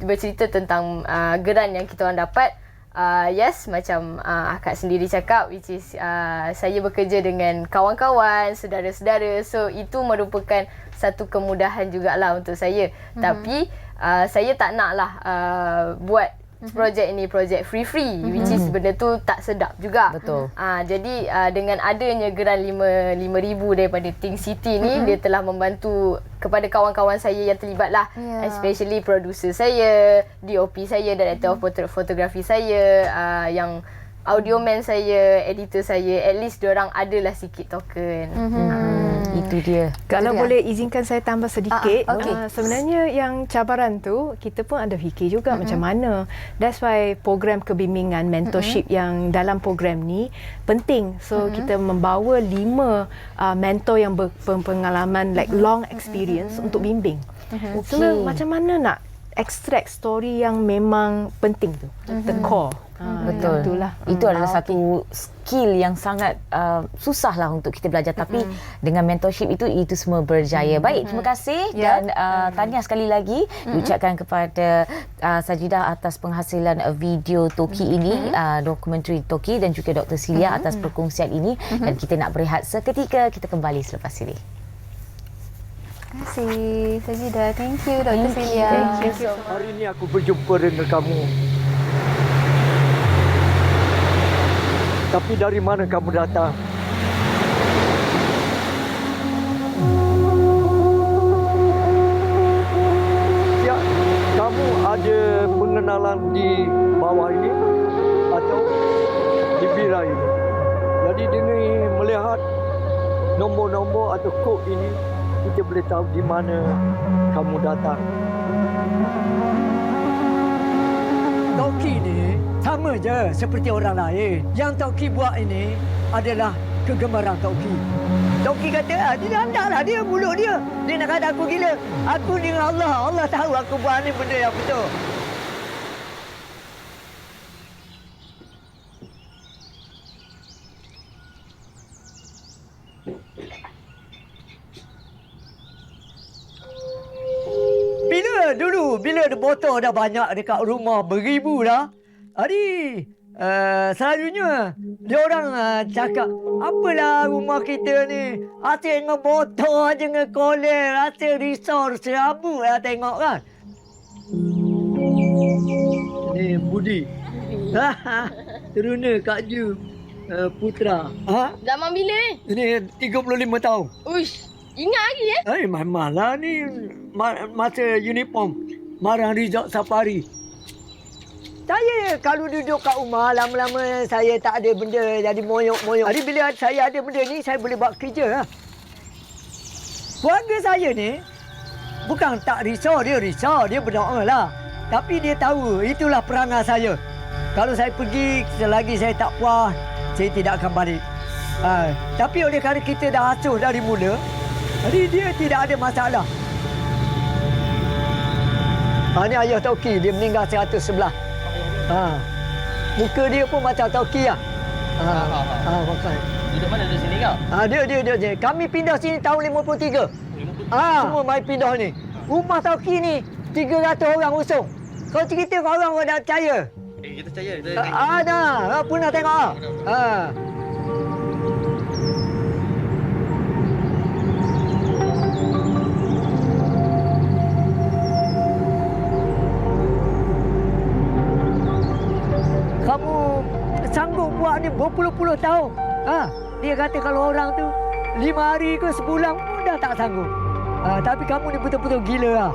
Speaker 4: Bercerita tentang geran yang kita orang dapat. Yes, macam akak sendiri cakap, which is saya bekerja dengan kawan-kawan, saudara-saudara. So itu merupakan satu kemudahan jugalah untuk saya. Tapi saya tak naklah buat projek ini projek free which is benda tu tak sedap juga.
Speaker 2: Betul.
Speaker 4: Jadi dengan adanya geran 5,000 daripada Think City ni, dia telah membantu kepada kawan-kawan saya yang terlibat lah, especially producer saya, DOP saya, director of fotografi saya, yang audio man saya, editor saya, at least diorang adalah sikit token.
Speaker 2: Itu dia.
Speaker 5: Kalau boleh izinkan saya tambah sedikit.
Speaker 1: Okey.
Speaker 5: Sebenarnya yang cabaran tu kita pun ada fikir juga macam mana. That's why program kebimbingan mentorship yang dalam program ni penting. So kita membawa 5 mentor yang berpengalaman like long experience untuk bimbing. So macam mana nak extract story yang memang penting tu, the core.
Speaker 2: Betul.
Speaker 5: Itulah.
Speaker 2: Itu adalah satu skill yang sangat susah lah untuk kita belajar. Tapi dengan mentorship itu semua berjaya. Baik, terima kasih. Dan tahniah sekali lagi diucapkan kepada Sajidah atas penghasilan video Toki ini, dokumentari Toki, dan juga Dr. Silia atas perkongsian ini. Dan kita nak berehat seketika. Kita kembali selepas ini.
Speaker 1: Terima kasih Sajidah. Thank you Dr. Silia.
Speaker 4: Thank you so much.
Speaker 6: Hari ini aku berjumpa dengan kamu. Tapi dari mana kamu datang? Ya, kamu ada pengenalan di bawah ini atau di bira ini. Jadi dengan melihat nombor-nombor atau kod ini, kita boleh tahu di mana kamu datang. Toki ni sama je seperti orang lain. Yang Toki buat ini adalah kegemaran Toki. Toki kata, dia andaklah dia, mulut dia. Dia nak kata aku gila. Aku dengan Allah. Allah tahu aku buat ni benda yang betul. Bila ada botol dah banyak dekat rumah, beribu dah. Jadi, selalunya dia orang cakap, apalah rumah kita ni, asyik dengan botol aja, dengan kolel, asyik risau, serabut lah tengok kan. Ni Budi. Teruna Kak Ju Putra.
Speaker 4: Zaman bila ni?
Speaker 6: Ini 35 tahun.
Speaker 4: Uish, ingat lagi
Speaker 6: Memanglah ni masa uniform Marang Resort Safari. Saya kalau duduk kat rumah, lama-lama saya tak ada benda, jadi moyok-moyok. Jadi bila saya ada benda ni, saya boleh buat kerja. Keluarga saya ni, bukan tak risau, dia berdoa lah. Tapi dia tahu, itulah perangai saya. Kalau saya pergi, selagi saya tak puas, saya tidak akan balik. Tapi oleh kerana kita dah asuh dari mula, jadi dia tidak ada masalah. Ini ayah Toki, dia meninggal 111. Muka dia pun macam Toki lah. Makan.
Speaker 7: Duduk mana di sini kau?
Speaker 6: Dia. Kami pindah sini tahun 53. Semua mai pindah ni. Rumah Toki ni 300 orang usung. Kau cerita kat orang dah percaya.
Speaker 7: Kita percaya.
Speaker 6: Dah. Pernah tengok. berpuluh-puluh tahun. Dia kata kalau orang tu 5 hari ke sebulan pun dah tak sanggup. Tapi kamu ni betul-betul gila lah.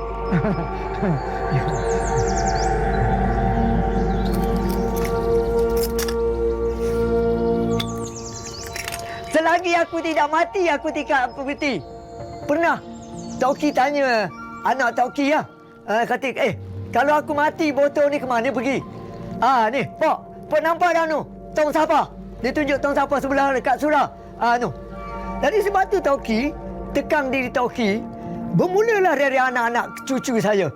Speaker 6: Selagi aku tidak mati, aku tidak berhenti. Pernah Toki tanya anak Toki lah. Kata, kalau aku mati, botol ni ke mana pergi? Ni, Pak nampak dah tu? Tong sampah. Dia tunjuk tong sampah sebelah dekat surau. Tu. Jadi sebab tu Toki, tekan diri Toki, bermulalah dari anak-anak cucu saya.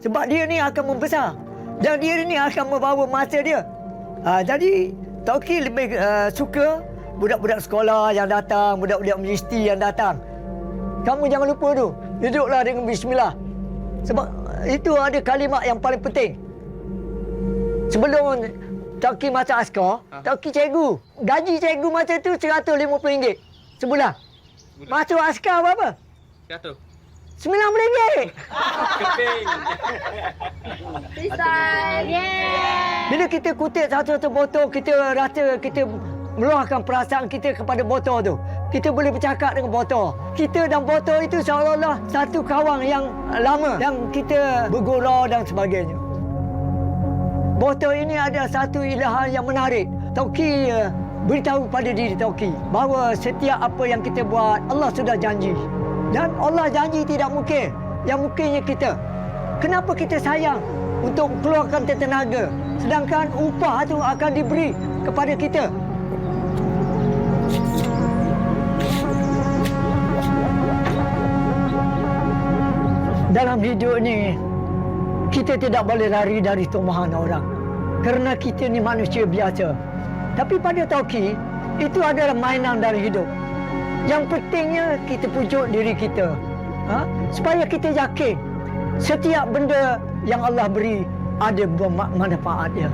Speaker 6: Sebab dia ni akan membesar. Dan dia ni akan membawa masa dia. Jadi Toki lebih suka budak-budak sekolah yang datang, budak-budak universiti yang datang. Kamu jangan lupa tu, duduklah dengan bismillah. Sebab itu ada kalimat yang paling penting. Sebelum Toki masuk askar, Toki cikgu. Gaji cikgu masa tu RM150 sebulan. Masuk askar berapa?
Speaker 7: 100.
Speaker 6: RM90.
Speaker 7: Keping.
Speaker 6: Bila kita kutip satu-satu botol, kita rasa kita meluahkan perasaan kita kepada botol tu. Kita boleh bercakap dengan botol. Kita dan botol itu seolah-olah satu kawan yang lama yang kita bergurau dan sebagainya. Botol ini ada satu ilham yang menarik. Toki beritahu pada diri Toki bahawa setiap apa yang kita buat, Allah sudah janji. Dan Allah janji tidak mungkin. Yang mungkinnya kita. Kenapa kita sayang untuk keluarkan tenaga, sedangkan upah itu akan diberi kepada kita? Dalam hidup ni, kita tidak boleh lari dari tumpahan orang. Kerana kita ni manusia biasa. Tapi pada Toki, itu adalah mainan dari hidup. Yang pentingnya kita pujuk diri kita. Supaya kita yakin setiap benda yang Allah beri ada manfaat dia.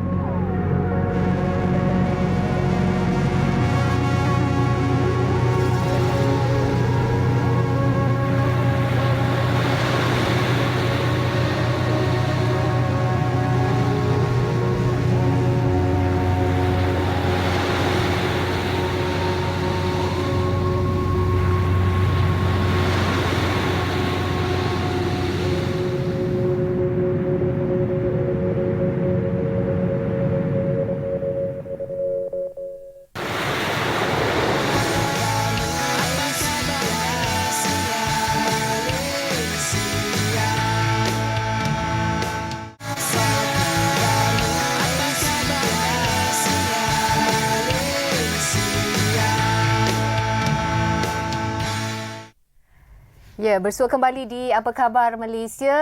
Speaker 1: Ya, bersua kembali di Apa Khabar Malaysia.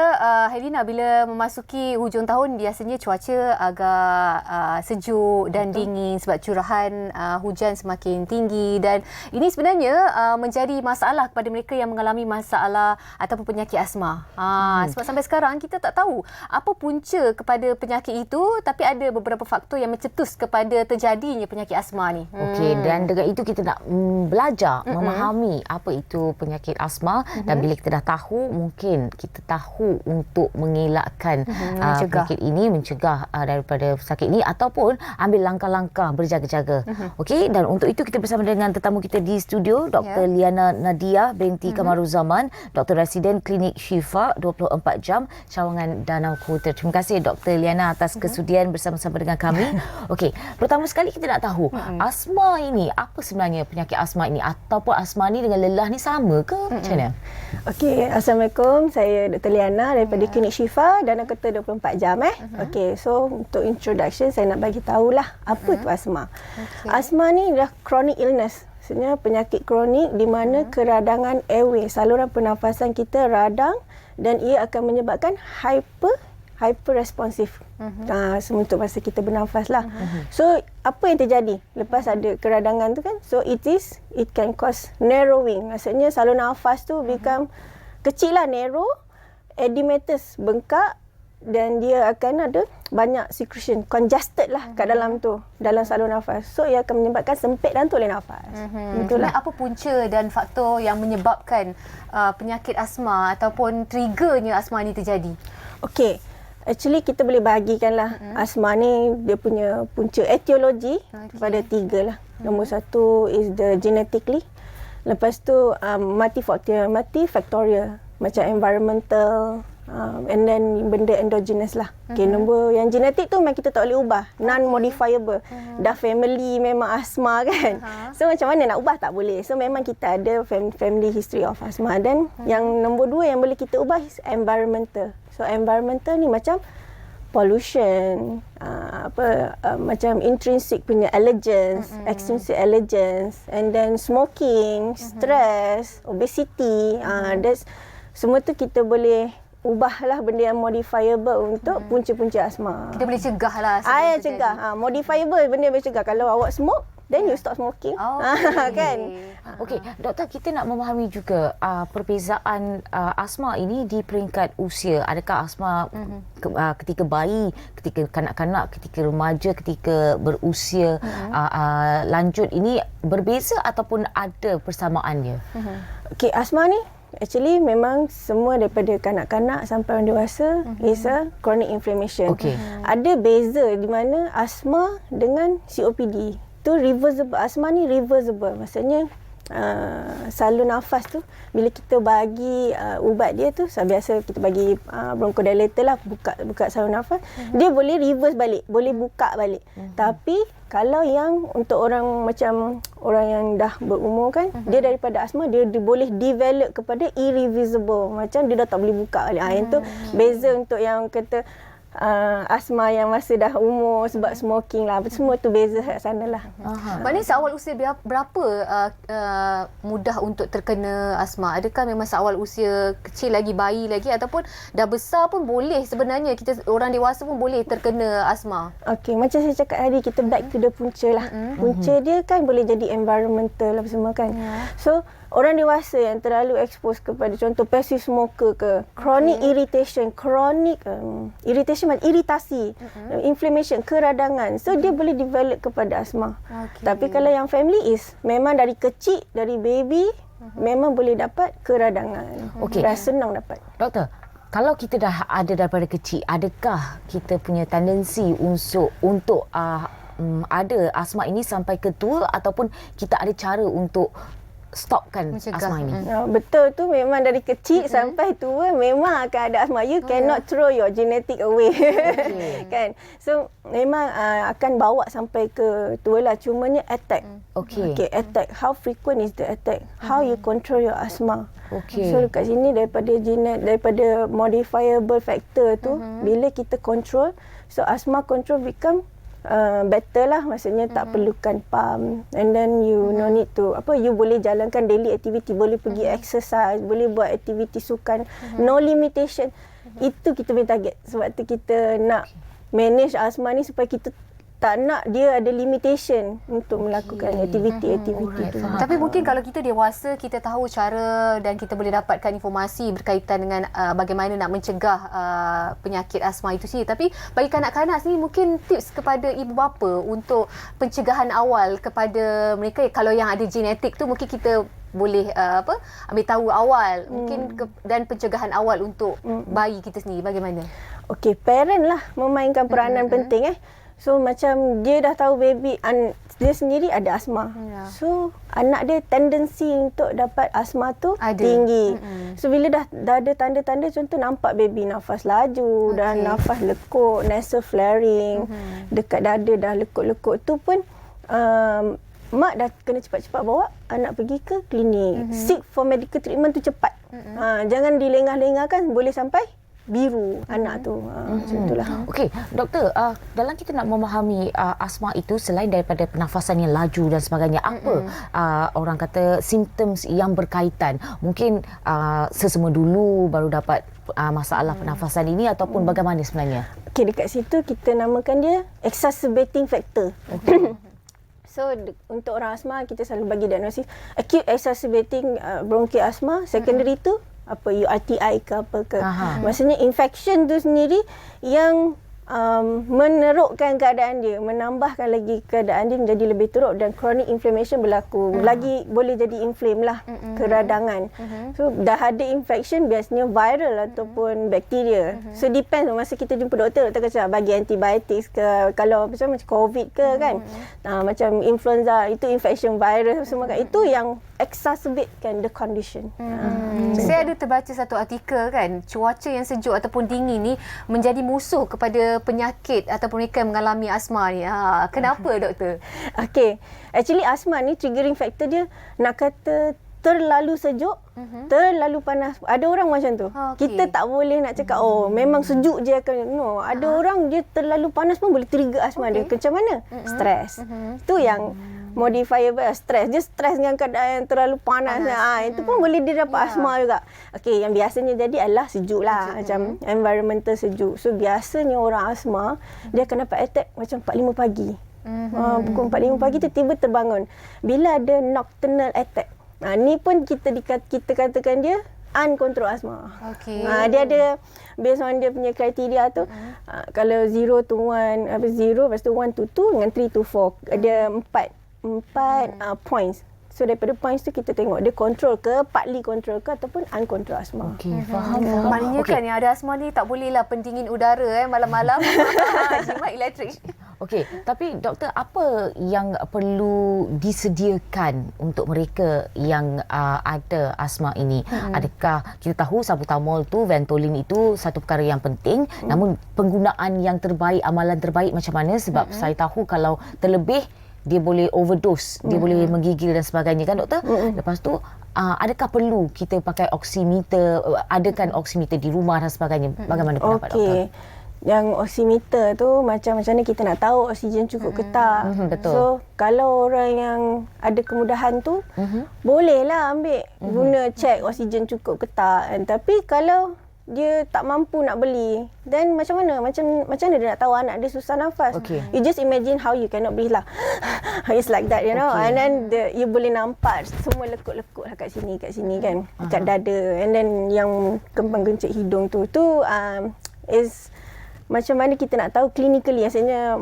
Speaker 1: Helena, bila memasuki hujung tahun, biasanya cuaca agak sejuk dan dingin sebab curahan hujan semakin tinggi, dan ini sebenarnya menjadi masalah kepada mereka yang mengalami masalah ataupun penyakit asma. Sebab sampai sekarang kita tak tahu apa punca kepada penyakit itu, tapi ada beberapa faktor yang mencetus kepada terjadinya penyakit asma ni.
Speaker 2: Okey, dan dengan itu kita nak belajar memahami apa itu penyakit asma. Dan bila kita dah tahu, mungkin kita tahu untuk mengelakkan penyakit ini, mencegah daripada sakit ini, ataupun ambil langkah-langkah berjaga-jaga. Okey, dan untuk itu kita bersama dengan tetamu kita di studio, Dr. Liana Nadia binti Kamaruzaman, Dr. Residen Klinik Syifa 24 jam, Cawangan Danau Kota. Terima kasih Dr. Liana atas kesudian bersama-sama dengan kami. Okey, pertama sekali kita nak tahu asma ini, apa sebenarnya penyakit asma ini, ataupun asma ni dengan lelah ni sama ke? Macam mana?
Speaker 8: Okey, Assalamualaikum. Saya Dr. Liana daripada Klinik Syifa Danau Kota 24 jam. Okey, so untuk introduction saya nak bagi tahulah apa itu asma. Asma ni adalah chronic illness. Maksudnya penyakit kronik di mana keradangan airway, saluran pernafasan kita radang, dan ia akan menyebabkan hyperresponsif untuk masa kita bernafas lah. So apa yang terjadi lepas ada keradangan tu kan, so it can cause narrowing, maksudnya saluran nafas tu become kecil lah, narrow, edematous, bengkak, dan dia akan ada banyak secretion, congested lah kat dalam tu, dalam saluran nafas. So ia akan menyebabkan sempit dan tu oleh nafas.
Speaker 1: Betul lah. Apa punca dan faktor yang menyebabkan penyakit asma ataupun triggernya asma ni terjadi?
Speaker 8: Okey, Actually kita boleh bahagikanlah asma ni dia punya punca etiologi pada 3 lah. Nombor 1 is the genetically. Lepas tu multifactorial macam environmental and then benda endogenous lah. Okay, nombor yang genetik tu memang kita tak boleh ubah, non-modifiable. Dah family memang asma kan. So macam mana nak ubah, tak boleh. So memang kita ada family history of asma. Dan yang nombor 2 yang boleh kita ubah is environmental. So environmental ni macam pollution, macam intrinsic punya allergens, extrinsic allergens, and then smoking, stress, obesity, that's semua tu kita boleh ubahlah benda yang modifiable untuk punca-punca asma.
Speaker 1: Kita boleh cegah lah.
Speaker 8: Cegah. Modifiable benda boleh cegah. Kalau awak smoke, then you stop smoking. Kan?
Speaker 2: Okey, doktor, kita nak memahami juga perbezaan asma ini di peringkat usia. Adakah asma ketika bayi, ketika kanak-kanak, ketika remaja, ketika berusia lanjut ini berbeza ataupun ada persamaannya?
Speaker 8: Okey, asma ni actually memang semua daripada kanak-kanak sampai orang dewasa is a chronic inflammation.
Speaker 2: Okey.
Speaker 8: Ada beza di mana asma dengan COPD. Tu reversible. Asma ni reversible. Maksudnya salur nafas tu bila kita bagi ubat dia tu, biasa kita bagi bronchodilator lah, buka salur nafas, dia boleh reverse balik, boleh buka balik. Tapi kalau yang untuk orang macam orang yang dah berumur kan, dia daripada asma dia boleh develop kepada irreversible, macam dia dah tak boleh buka balik. Yang tu beza untuk yang kata asma yang masa dah umur sebab smoking lah. Semua tu beza kat sana lah.
Speaker 1: Maknanya seawal usia berapa mudah untuk terkena asma? Adakah memang seawal usia kecil lagi, bayi lagi, ataupun dah besar pun boleh sebenarnya, kita orang dewasa pun boleh terkena asma?
Speaker 8: Okey, macam saya cakap tadi, kita back to the punca lah. Punca dia kan boleh jadi environmental lah semua kan. So orang dewasa yang terlalu expose kepada contoh passive smoker ke, chronic irritation, iritasi, inflammation, keradangan. So dia boleh develop kepada asma. Tapi kalau yang family is memang dari kecil, dari baby memang boleh dapat keradangan. Dah senang dapat.
Speaker 2: Doktor, kalau kita dah ada daripada kecil, adakah kita punya tendensi untuk ada asma ini sampai ke tua, ataupun kita ada cara untuk stopkan asma ini?
Speaker 8: Betul tu, memang dari kecil sampai tua memang akan ada asma. You cannot throw your genetic away. Kan? So memang akan bawa sampai ke tua lah. Cumanya attack. Attack. How frequent is the attack? How you control your asthma? So kat sini daripada modifiable factor tu, bila kita control, so asthma control become better lah, maksudnya tak perlukan pump, and then you no need to you boleh jalankan daily activity, boleh pergi exercise, boleh buat aktiviti sukan, no limitation. Itu kita punya target. Sebab tu kita nak manage asma ni supaya kita tak nak dia ada limitation untuk melakukan aktiviti tu.
Speaker 1: Tapi mungkin kalau kita dewasa, kita tahu cara dan kita boleh dapatkan informasi berkaitan dengan bagaimana nak mencegah penyakit asma itu sendiri. Tapi bagi kanak-kanak sendiri, mungkin tips kepada ibu bapa untuk pencegahan awal kepada mereka. Kalau yang ada genetik tu mungkin kita boleh ambil tahu awal, mungkin dan pencegahan awal untuk bayi kita sendiri bagaimana?
Speaker 8: Okey, parent lah memainkan peranan penting. So macam dia dah tahu baby dia sendiri ada asma. So anak dia tendensi untuk dapat asma tu tinggi. So bila dah ada tanda-tanda, contoh nampak baby nafas laju, dah nafas lekuk, nasal flaring, dekat dada dah lekuk-lekuk, tu pun mak dah kena cepat-cepat bawa anak pergi ke klinik. Seek for medical treatment tu cepat. Jangan dilengah-lengahkan, boleh sampai biru anak tu. Macam itulah.
Speaker 2: Okey, doktor, dalam kita nak memahami asma itu, selain daripada pernafasan yang laju dan sebagainya, apa orang kata simptoms yang berkaitan? Mungkin sesama dulu baru dapat masalah pernafasan ini, ataupun bagaimana sebenarnya?
Speaker 8: Okey, dekat situ kita namakan dia exacerbating factor. So untuk orang asma kita selalu bagi diagnosis acute exacerbating bronchial asthma, secondary tu UTI ke apa ke. Maksudnya infection tu sendiri yang menerukkan keadaan dia, menambahkan lagi keadaan dia menjadi lebih teruk dan chronic inflammation berlaku. Lagi boleh jadi inflame lah, keradangan. So dah ada infection biasanya viral ataupun bakteria. So depends masa kita jumpa doktor kata bagi antibiotik ke, kalau macam COVID ke kan. Macam influenza itu infection virus semua kan. Itu yang exacerbatekan the condition.
Speaker 1: Saya ada terbaca satu artikel kan, cuaca yang sejuk ataupun dingin ni menjadi musuh kepada penyakit ataupun mereka yang mengalami asma ni. Kenapa doktor?
Speaker 8: Okay, actually asma ni triggering factor dia nak kata terlalu sejuk, terlalu panas. Ada orang macam tu. Kita tak boleh nak cakap memang sejuk je akan. No, ada orang dia terlalu panas pun boleh trigger asma dia. Macam mana? Stres. Itu yang modifiable stres. Dia stres dengan keadaan yang terlalu panas. Itu pun boleh dia dapat asma juga. Okey, yang biasanya jadi adalah sejuk lah. Macam environmental sejuk. So biasanya orang asma dia akan dapat attack macam 4-5 pagi. Pukul 4-5 pagi tu tiba terbangun. Bila ada nocturnal attack. Ni pun kita katakan dia uncontrolled asma. Dia ada based on dia punya kriteria tu. Kalau 0 to 1, 0 lepas tu 1 to 2 dengan 3 to 4. Ada 4 points. So daripada points tu kita tengok dia control ke, partly control ke ataupun uncontrolled asma.
Speaker 2: Okey, faham.
Speaker 1: Maknanya kan yang ada asma ni tak bolehlah pendingin udara malam-malam jimat elektrik.
Speaker 2: Okey, tapi doktor, apa yang perlu disediakan untuk mereka yang ada asma ini? Adakah kita tahu salbutamol tu, Ventolin itu satu perkara yang penting, namun penggunaan yang terbaik, amalan terbaik macam mana? Sebab saya tahu kalau terlebih dia boleh overdose, dia boleh menggigil dan sebagainya kan doktor? Lepas tu adakah perlu kita pakai oximeter, adakan oximeter di rumah dan sebagainya? Bagaimana pendapat doktor?
Speaker 8: Yang oximeter tu macam mana kita nak tahu oksigen cukup ke tak.
Speaker 2: Betul.
Speaker 8: So kalau orang yang ada kemudahan tu bolehlah ambil guna check oksigen cukup ke tak. Tapi kalau dia tak mampu nak beli, then macam mana dia nak tahu anak dia susah nafas. You just imagine how you cannot breathe lah. It's like that, you know. And then you boleh nampak semua lekuk-lekuk lah kat sini kan, kat dada. And then yang kembang gencit hidung tu is macam mana kita nak tahu clinically. Maksudnya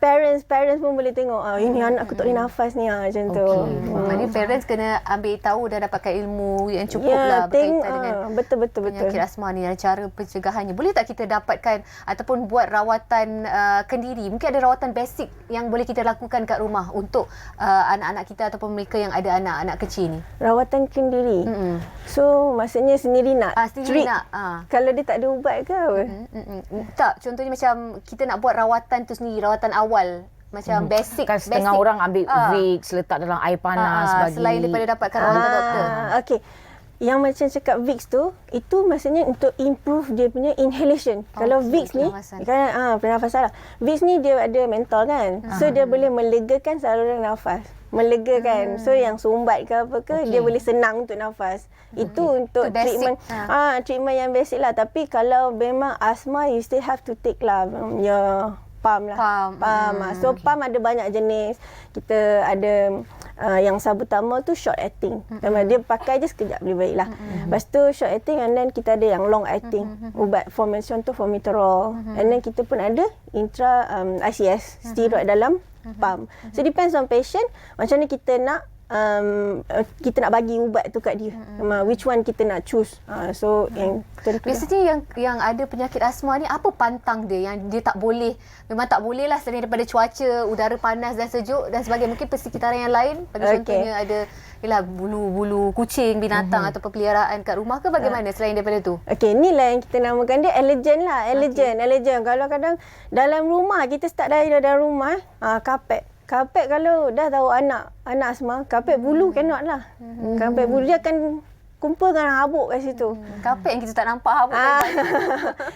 Speaker 8: parents pun boleh tengok ini anak aku tak boleh nafas ni macam tu.
Speaker 1: Maknanya parents kena ambil tahu dan dapatkan ilmu yang cukup lah berkaitan dengan
Speaker 8: betul
Speaker 1: penyakit asma ni dan cara pencegahannya. Boleh tak kita dapatkan ataupun buat rawatan kendiri? Mungkin ada rawatan basic yang boleh kita lakukan kat rumah untuk anak-anak kita ataupun mereka yang ada anak-anak kecil ni.
Speaker 8: Rawatan kendiri. So maksudnya sendiri nak
Speaker 1: sendiri nak
Speaker 8: kalau dia tak ada ubat ke apa?
Speaker 1: Tak, contohnya macam kita nak buat rawatan tu sendiri, rawatan awal macam basic.
Speaker 2: Kan setengah orang ambil Vicks, letak dalam air panas bagi.
Speaker 1: Selain daripada dapatkan rawatan doktor.
Speaker 8: Okey. Yang macam cakap Vicks tu, itu maksudnya untuk improve dia punya inhalation. Kalau Vicks ni, kan pernafasan lah. Vicks ni dia ada mentol kan. So dia boleh melegakan saluran nafas. Melegakan. So yang sumbat ke apa ke, dia boleh senang untuk nafas. Itu untuk treatment treatment yang basic lah. Tapi kalau memang asma, you still have to take lah pump lah. So pump ada banyak jenis. Kita ada yang salbutamol tu short acting. Dia pakai je sekejap boleh baik lah. Lepas tu short acting, and then kita ada yang long acting. Ubat formation tu formoterol. And then kita pun ada intra ICS, steroid dalam pump. So depends on patient macam mana kita nak bagi ubat tu kat dia. Which one kita nak choose. So yang
Speaker 1: biasanya yang ada penyakit asma ni apa pantang dia yang dia tak boleh, memang tak boleh lah selain daripada cuaca, udara panas dan sejuk dan sebagainya. Mungkin persekitaran yang lain, bagi contohnya ada bulu kucing, binatang atau peliharaan kat rumah ke bagaimana selain daripada tu?
Speaker 8: Okey, inilah yang kita namakan dia allergen lah. Allergen. Kalau kadang dalam rumah, kita start dari dalam rumah, kapet kalau dah tahu anak asma, kapet bulu cannot lah. Kapet bulu dia akan kumpul dengan habuk kat situ.
Speaker 1: Kapet yang kita tak nampak habuk.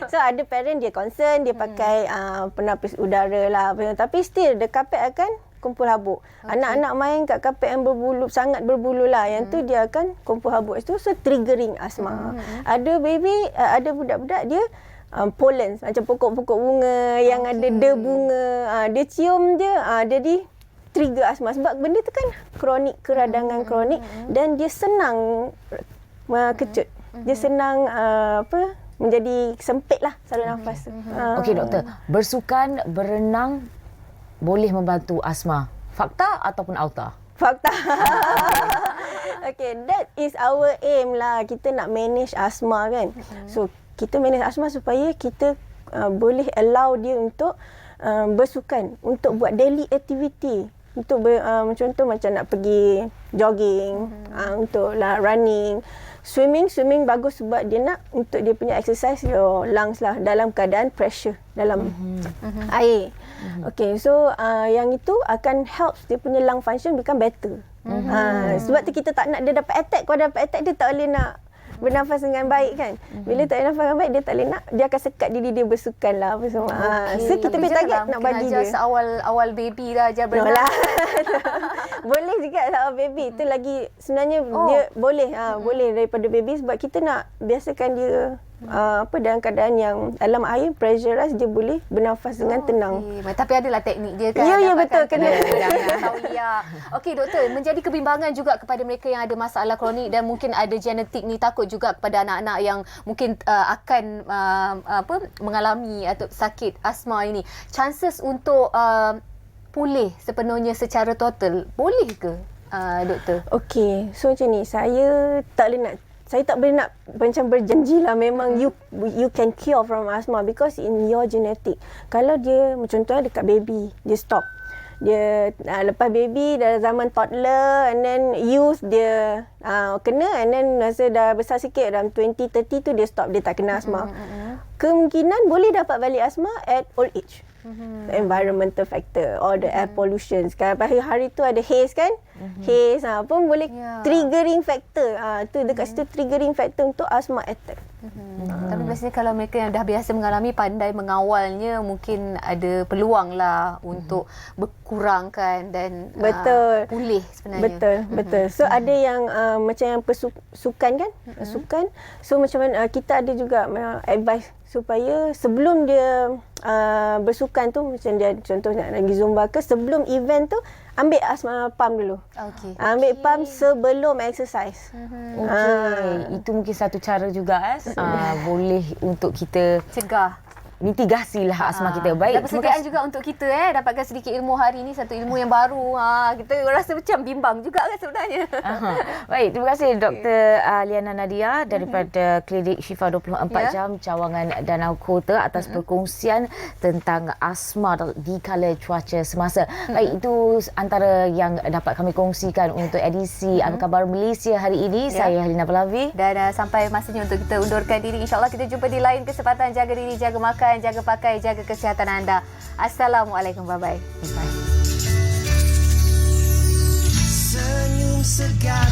Speaker 8: So ada parent dia concern, dia pakai penapis udara lah. Tapi still the kapet akan kumpul habuk. Anak-anak main kat kapet yang berbulu, sangat berbulu lah. Yang tu dia akan kumpul habuk situ. So triggering asma. Ada ada budak-budak dia pollen macam pokok-pokok bunga yang ada bunga, dia cium dia jadi trigger asma. Sebab benda tu kan keradangan kronik dan dia senang kecut. Dia senang menjadi sempit lah saluran nafas tu.
Speaker 2: Okey doktor, bersukan, berenang boleh membantu asma. Fakta ataupun auta?
Speaker 8: Fakta. Okay, that is our aim lah. Kita nak manage asma kan. So, kita manage asma supaya kita boleh allow dia untuk bersukan, untuk buat daily activity. Untuk contoh macam nak pergi jogging, untuk running. Swimming bagus sebab dia nak untuk dia punya exercise your lungs lah dalam keadaan pressure dalam air. Okay, so yang itu akan help dia punya lung function become better. Sebab tu kita tak nak dia dapat attack. Kalau dapat attack dia tak boleh nak bernafas dengan baik kan. Bila tak boleh nafas dengan baik dia tak boleh nak, dia akan sekat diri dia bersukan lah apa semua. So kita punya target nak bagi dia.
Speaker 1: Awal baby dah ajar berenang.
Speaker 8: Boleh juga awal baby. Itu lagi sebenarnya dia boleh boleh daripada baby sebab kita nak biasakan dia dalam keadaan yang dalam air pressurized dia boleh bernafas dengan tenang.
Speaker 1: Tapi adalah teknik dia kan.
Speaker 8: Ya betul kena.
Speaker 1: Okey doktor, menjadi kebimbangan juga kepada mereka yang ada masalah kronik dan mungkin ada genetik ni, takut juga kepada anak-anak yang mungkin akan mengalami atau sakit asma ini. Chances untuk pulih sepenuhnya secara total boleh ke doktor? Okey,
Speaker 8: so macam ni, saya tak boleh nak macam berjanji lah memang you can cure from asthma because in your genetic. Kalau dia contohnya dekat baby, dia stop. Dia lepas baby dah zaman toddler and then youth dia kena and then masa dah besar sikit dalam 20-30 tu dia stop, dia tak kena asma. Kemungkinan boleh dapat balik asma at old age. The environmental factor or the air pollution. Sekarang hari tu ada haze kan? Haze pun boleh triggering factor. Tu dekat situ triggering factor untuk asthma attack.
Speaker 1: Tapi biasanya kalau mereka yang dah biasa mengalami, pandai mengawalnya, mungkin ada peluang lah untuk berkurangkan dan pulih sebenarnya.
Speaker 8: Betul. So ada yang macam yang sukan kan? Sukan. So macam mana kita ada juga advice supaya sebelum dia bersukan tu, macam dia contoh nak pergi zumba ke, sebelum event tu ambil asma pump dulu. Ambil pump sebelum exercise.
Speaker 2: Itu mungkin satu cara juga boleh untuk kita
Speaker 1: cegah,
Speaker 2: mitigasi lah asma kita. Baik,
Speaker 1: dan persediaan juga untuk kita dapatkan sedikit ilmu hari ini, satu ilmu yang baru. Kita rasa macam bimbang juga kan sebenarnya.
Speaker 2: Baik, terima kasih Dr. Liana Nadia daripada Klinik Syifa 24 Jam Cawangan Danau Kota atas perkongsian tentang asma di kala cuaca semasa. Baik, itu antara yang dapat kami kongsikan untuk edisi Apa Khabar Malaysia hari ini. Saya Halina Palavi.
Speaker 1: Dan sampai masanya untuk kita undurkan diri. InsyaAllah kita jumpa di lain kesempatan. Jaga diri, jaga makan, jaga pakai, jaga kesihatan anda. Assalamualaikum. Bye-bye.
Speaker 9: Senyum segar